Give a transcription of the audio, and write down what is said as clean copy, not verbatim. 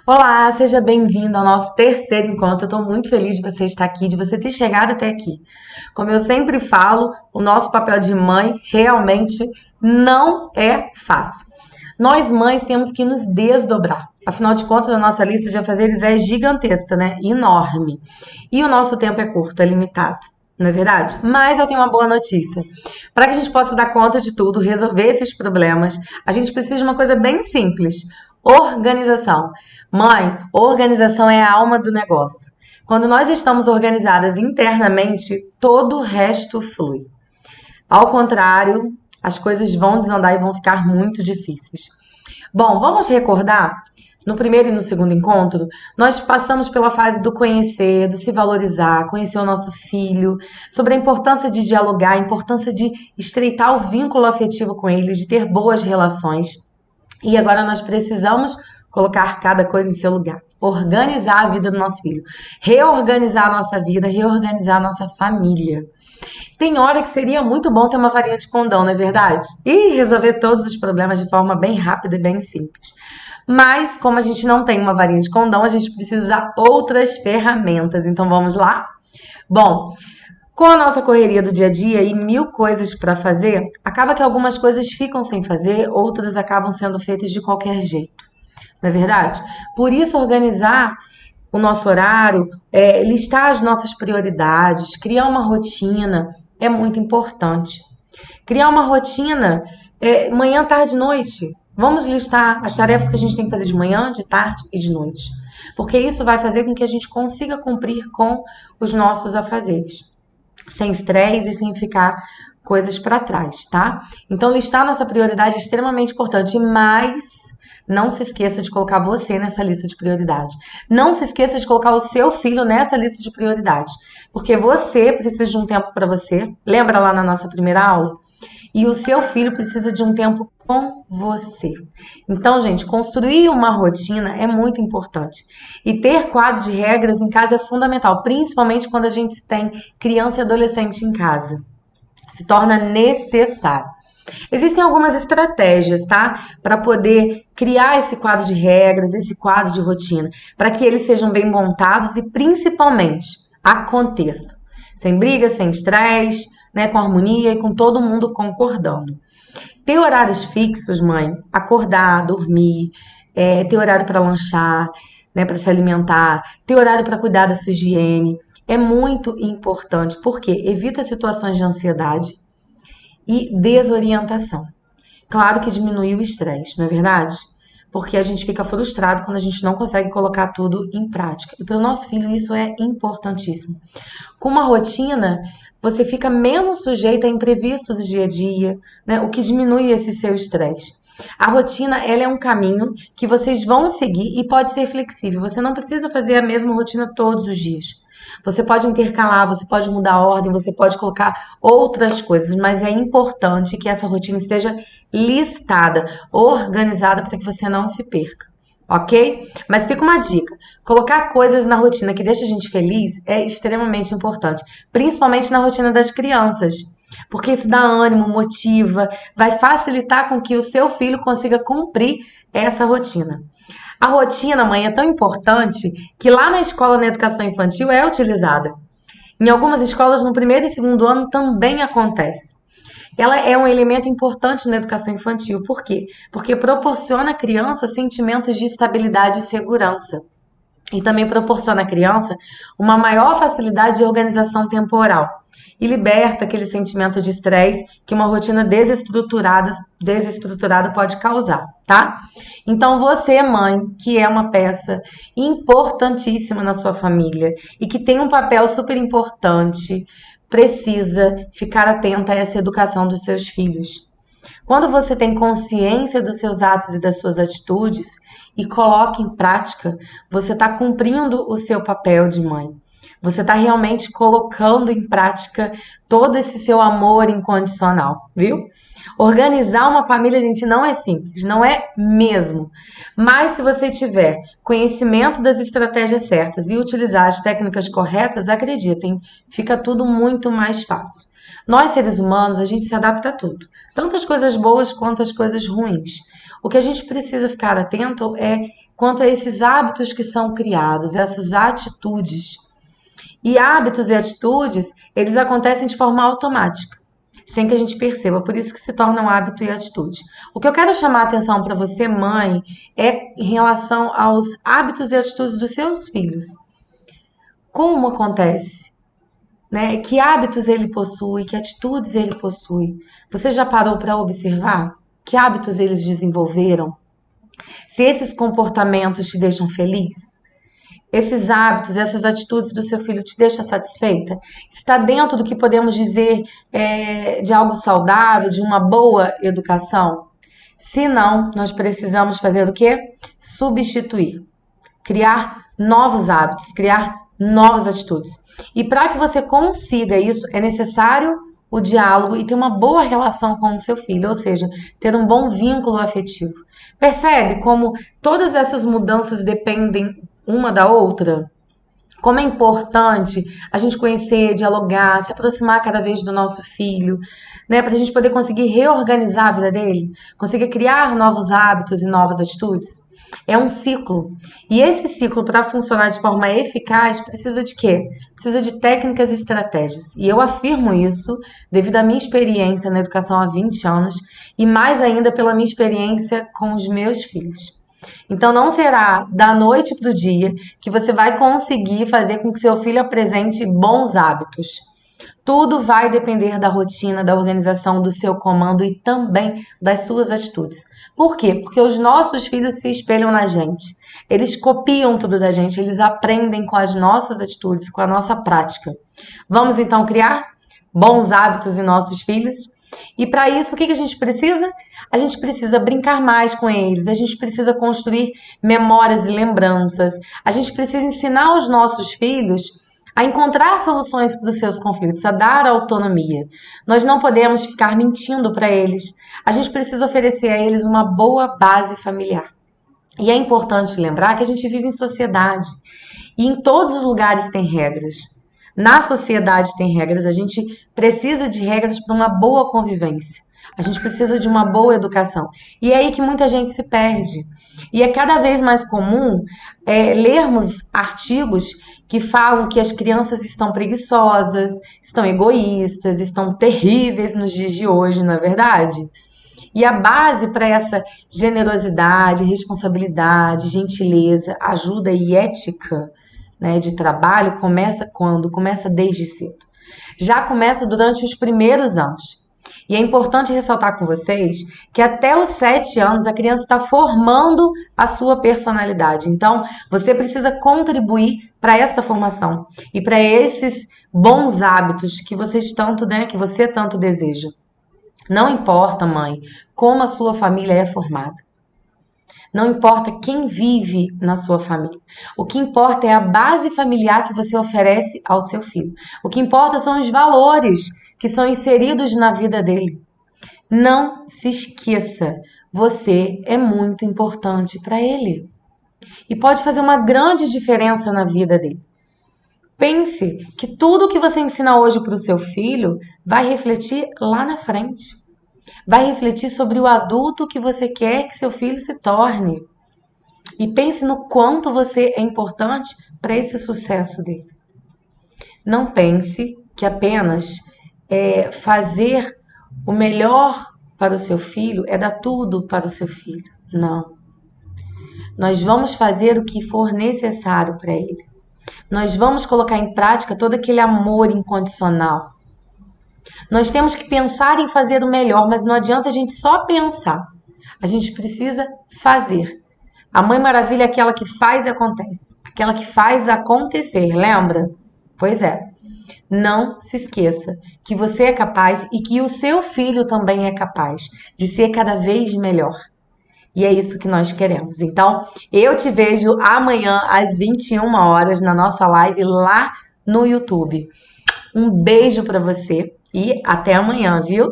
Olá, seja bem-vindo ao nosso terceiro encontro. Eu estou muito feliz de você estar aqui, de você ter chegado até aqui. Como eu sempre falo, o nosso papel de mãe realmente não é fácil. Nós mães temos que nos desdobrar. Afinal de contas, a nossa lista de afazeres é gigantesca, né? Enorme. E o nosso tempo é curto, é limitado. Não é verdade? Mas eu tenho uma boa notícia. Para que a gente possa dar conta de tudo, resolver esses problemas, a gente precisa de uma coisa bem simples: organização. Mãe, organização é a alma do negócio. Quando nós estamos organizadas internamente, todo o resto flui. Ao contrário, as coisas vão desandar e vão ficar muito difíceis. Bom, vamos recordar? No primeiro e no segundo encontro, nós passamos pela fase do conhecer, do se valorizar, conhecer o nosso filho, sobre a importância de dialogar, a importância de estreitar o vínculo afetivo com ele, de ter boas relações. E agora nós precisamos colocar cada coisa em seu lugar, organizar a vida do nosso filho, reorganizar a nossa vida, reorganizar a nossa família. Tem hora que seria muito bom ter uma varinha de condão, não é verdade? E resolver todos os problemas de forma bem rápida e bem simples. Mas, como a gente não tem uma varinha de condão, a gente precisa usar outras ferramentas. Então, vamos lá? Bom, com a nossa correria do dia a dia e mil coisas para fazer, acaba que algumas coisas ficam sem fazer, outras acabam sendo feitas de qualquer jeito. Não é verdade? Por isso, organizar o nosso horário, listar as nossas prioridades, criar uma rotina é muito importante. Criar uma rotina manhã, tarde e noite. Vamos listar as tarefas que a gente tem que fazer de manhã, de tarde e de noite. Porque isso vai fazer com que a gente consiga cumprir com os nossos afazeres. Sem estresse e sem ficar coisas para trás, tá? Então, listar nossa prioridade é extremamente importante, mas não se esqueça de colocar você nessa lista de prioridade. Não se esqueça de colocar o seu filho nessa lista de prioridade, porque você precisa de um tempo para você. Lembra lá na nossa primeira aula? E o seu filho precisa de um tempo com você. Então, gente, construir uma rotina é muito importante. E ter quadro de regras em casa é fundamental, principalmente quando a gente tem criança e adolescente em casa. Se torna necessário. Existem algumas estratégias, tá? Para poder criar esse quadro de regras, esse quadro de rotina, para que eles sejam bem montados e principalmente aconteçam. Sem brigas, sem estresse, né, com harmonia e com todo mundo concordando. Ter horários fixos, mãe, acordar, dormir, ter horário para lanchar, né, para se alimentar, ter horário para cuidar da sua higiene, é muito importante, porque evita situações de ansiedade e desorientação. Claro que diminui o estresse, não é verdade? Porque a gente fica frustrado quando a gente não consegue colocar tudo em prática. E para o nosso filho isso é importantíssimo. Com uma rotina, você fica menos sujeita a imprevistos do dia a dia, né? O que diminui esse seu estresse. A rotina, ela é um caminho que vocês vão seguir e pode ser flexível. Você não precisa fazer a mesma rotina todos os dias. Você pode intercalar, você pode mudar a ordem, você pode colocar outras coisas, mas é importante que essa rotina esteja listada, organizada para que você não se perca. Ok? Mas fica uma dica: colocar coisas na rotina que deixa a gente feliz é extremamente importante, principalmente na rotina das crianças, porque isso dá ânimo, motiva, vai facilitar com que o seu filho consiga cumprir essa rotina. A rotina, mãe, é tão importante que lá na escola, na educação infantil, é utilizada. Em algumas escolas, no primeiro e segundo ano, também acontece. Ela é um elemento importante na educação infantil. Por quê? Porque proporciona à criança sentimentos de estabilidade e segurança. E também proporciona à criança uma maior facilidade de organização temporal. E liberta aquele sentimento de estresse que uma rotina desestruturada pode causar, tá? Então você, mãe, que é uma peça importantíssima na sua família e que tem um papel super importante, precisa ficar atenta a essa educação dos seus filhos. Quando você tem consciência dos seus atos e das suas atitudes e coloca em prática, você está cumprindo o seu papel de mãe. Você está realmente colocando em prática todo esse seu amor incondicional, viu? Organizar uma família, gente, não é simples, não é mesmo. Mas se você tiver conhecimento das estratégias certas e utilizar as técnicas corretas, acreditem, fica tudo muito mais fácil. Nós, seres humanos, a gente se adapta a tudo, tanto as coisas boas quanto as coisas ruins. O que a gente precisa ficar atento é quanto a esses hábitos que são criados, essas atitudes. E hábitos e atitudes, eles acontecem de forma automática, sem que a gente perceba, por isso que se torna um hábito e atitude. O que eu quero chamar a atenção para você, mãe, é em relação aos hábitos e atitudes dos seus filhos. Como acontece? Né? Que hábitos ele possui, que atitudes ele possui. Você já parou para observar que hábitos eles desenvolveram? Se esses comportamentos te deixam feliz? Esses hábitos, essas atitudes do seu filho te deixam satisfeita? Está dentro do que podemos dizer de algo saudável, de uma boa educação? Se não, nós precisamos fazer o quê? Substituir. Criar novos hábitos, criar novas atitudes. E para que você consiga isso, é necessário o diálogo e ter uma boa relação com o seu filho, ou seja, ter um bom vínculo afetivo. Percebe como todas essas mudanças dependem uma da outra? Como é importante a gente conhecer, dialogar, se aproximar cada vez do nosso filho, né, para a gente poder conseguir reorganizar a vida dele, conseguir criar novos hábitos e novas atitudes. É um ciclo. E esse ciclo, para funcionar de forma eficaz, precisa de quê? Precisa de técnicas e estratégias. E eu afirmo isso devido à minha experiência na educação há 20 anos e mais ainda pela minha experiência com os meus filhos. Então não será da noite para o dia que você vai conseguir fazer com que seu filho apresente bons hábitos. Tudo vai depender da rotina, da organização, do seu comando e também das suas atitudes. Por quê? Porque os nossos filhos se espelham na gente. Eles copiam tudo da gente, eles aprendem com as nossas atitudes, com a nossa prática. Vamos então criar bons hábitos em nossos filhos? E para isso, o que a gente precisa? A gente precisa brincar mais com eles, a gente precisa construir memórias e lembranças, a gente precisa ensinar os nossos filhos a encontrar soluções para os seus conflitos, a dar autonomia. Nós não podemos ficar mentindo para eles. A gente precisa oferecer a eles uma boa base familiar. E é importante lembrar que a gente vive em sociedade e em todos os lugares tem regras. Na sociedade tem regras, a gente precisa de regras para uma boa convivência. A gente precisa de uma boa educação. E é aí que muita gente se perde. E é cada vez mais comum lermos artigos que falam que as crianças estão preguiçosas, estão egoístas, estão terríveis nos dias de hoje, não é verdade? E a base para essa generosidade, responsabilidade, gentileza, ajuda e ética, né, de trabalho começa quando? Começa desde cedo. Já começa durante os primeiros anos. E é importante ressaltar com vocês que até os 7 anos a criança está formando a sua personalidade. Então, você precisa contribuir para essa formação e para esses bons hábitos que vocês tanto, né, que você tanto deseja. Não importa, mãe, como a sua família é formada. Não importa quem vive na sua família. O que importa é a base familiar que você oferece ao seu filho. O que importa são os valores que são inseridos na vida dele. Não se esqueça, você é muito importante para ele. E pode fazer uma grande diferença na vida dele. Pense que tudo que você ensina hoje para o seu filho vai refletir lá na frente. Vai refletir sobre o adulto que você quer que seu filho se torne. E pense no quanto você é importante para esse sucesso dele. Não pense que apenas fazer o melhor para o seu filho é dar tudo para o seu filho. Não. Nós vamos fazer o que for necessário para ele. Nós vamos colocar em prática todo aquele amor incondicional. Nós temos que pensar em fazer o melhor, mas não adianta a gente só pensar. A gente precisa fazer. A Mãe Maravilha é aquela que faz e acontece. Aquela que faz acontecer, lembra? Pois é. Não se esqueça que você é capaz e que o seu filho também é capaz de ser cada vez melhor. E é isso que nós queremos. Então, eu te vejo amanhã às 21 horas na nossa live lá no YouTube. Um beijo para você e até amanhã, viu?